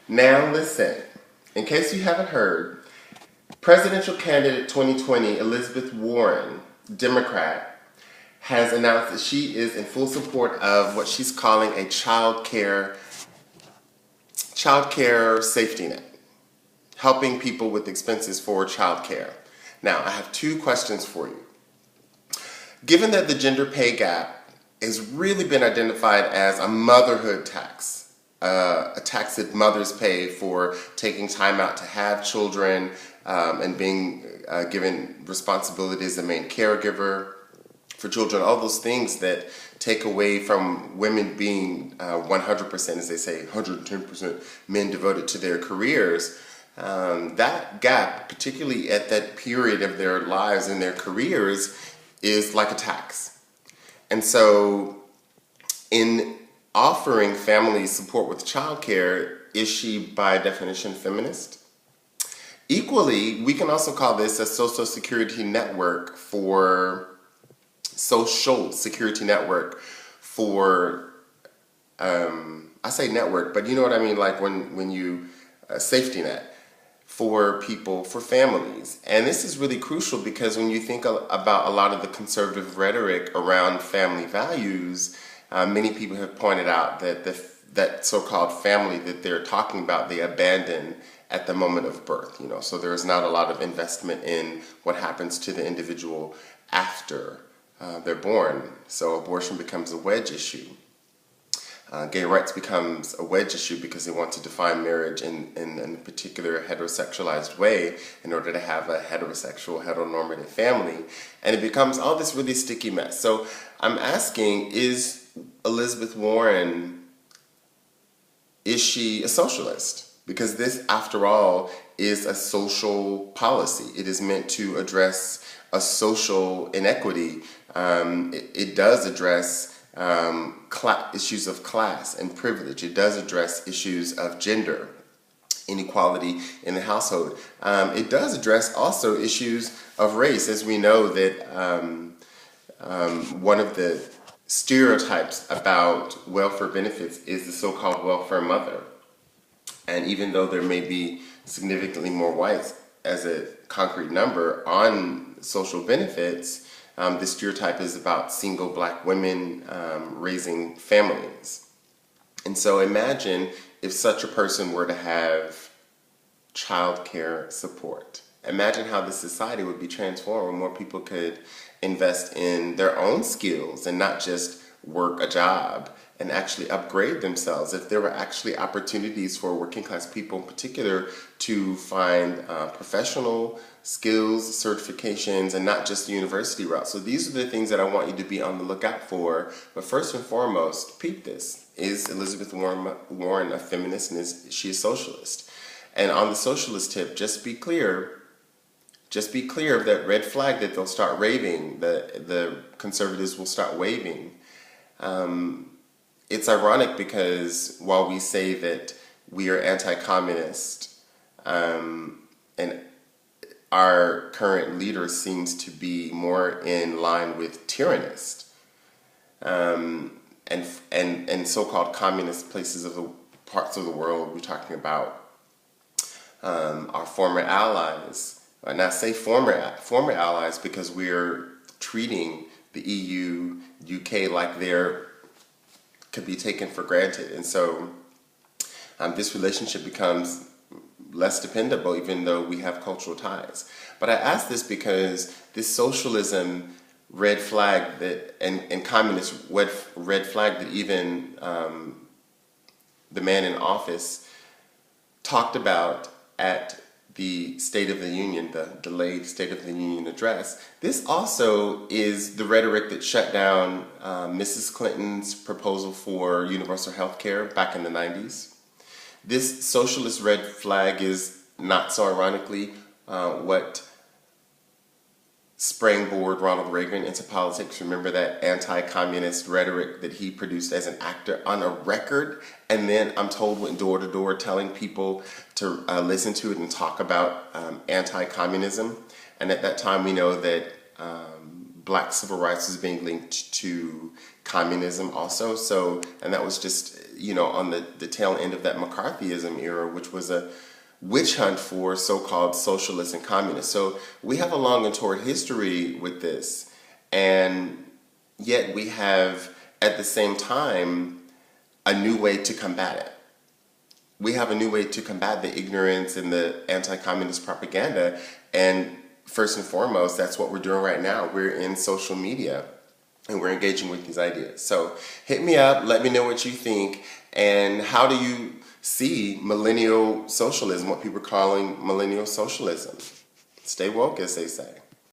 Now listen, in case you haven't heard, presidential candidate 2020 Elizabeth Warren, Democrat, has announced that she is in full support of what she's calling a child care safety net, helping people with expenses for child care. Now, I have two questions for you. Given that the gender pay gap has really been identified as a motherhood tax, a tax that mothers pay for taking time out to have children and being given responsibility as the main caregiver for children, all those things that take away from women being 100%, as they say, 110% men devoted to their careers. That gap, particularly at that period of their lives and their careers, is like a tax. And so in offering families support with childcare, is she by definition feminist? Equally, we can also call this a social security network for I say network, but you know what I mean, like when you safety net for people, for families. And this is really crucial because when you think about a lot of the conservative rhetoric around family values, many people have pointed out that that so-called family that they're talking about, they abandon at the moment of birth. So there's not a lot of investment in what happens to the individual after they're born. So abortion becomes a wedge issue. Gay rights becomes a wedge issue because they want to define marriage in a particular heterosexualized way in order to have a heterosexual, heteronormative family. And it becomes all this really sticky mess. So I'm asking, is Elizabeth Warren, is she a socialist? Because this, after all, is a social policy. It is meant to address a social inequity. It does address issues of class and privilege. It does address issues of gender inequality in the household. It does address also issues of race, as we know that one of the stereotypes about welfare benefits is the so-called welfare mother. And even though there may be significantly more whites as a concrete number on social benefits, the stereotype is about single black women raising families. And so imagine if such a person were to have child care support. Imagine how the society would be transformed when more people could invest in their own skills and not just work a job and actually upgrade themselves. If there were actually opportunities for working class people in particular to find professional skills, certifications, and not just the university route. So these are the things that I want you to be on the lookout for. But first and foremost, peep this. Is Elizabeth Warren a feminist, and is she a socialist? And on the socialist tip, just be clear of that red flag that they'll start raving, the conservatives will start waving. It's ironic because while we say that we are anti-communist, and our current leader seems to be more in line with tyrannist, and so-called communist places of the parts of the world. We're talking about our former allies. And I say former allies because we're treating the EU, UK like they're could be taken for granted. And so this relationship becomes less dependable even though we have cultural ties. But I ask this because this socialism red flag that and communist red flag that even the man in office talked about at the State of the Union, the delayed State of the Union address. This also is the rhetoric that shut down Mrs. Clinton's proposal for universal health care back in the 90s. This socialist red flag is, not so ironically, what springboard Ronald Reagan into politics. Remember that anti-communist rhetoric that he produced as an actor on a record, and then I'm told went door to door telling people to listen to it and talk about anti-communism. And at that time we know that Black civil rights was being linked to communism also. So, and that was just, on the tail end of that McCarthyism era, which was a witch hunt for so-called socialists and communists. So we have a long and torrid history with this. And yet we have, at the same time, a new way to combat it. We have a new way to combat the ignorance and the anti-communist propaganda. And first and foremost, that's what we're doing right now. We're in social media and we're engaging with these ideas. So hit me up, let me know what you think, and how do you see millennial socialism, what people are calling millennial socialism. Stay woke, as they say.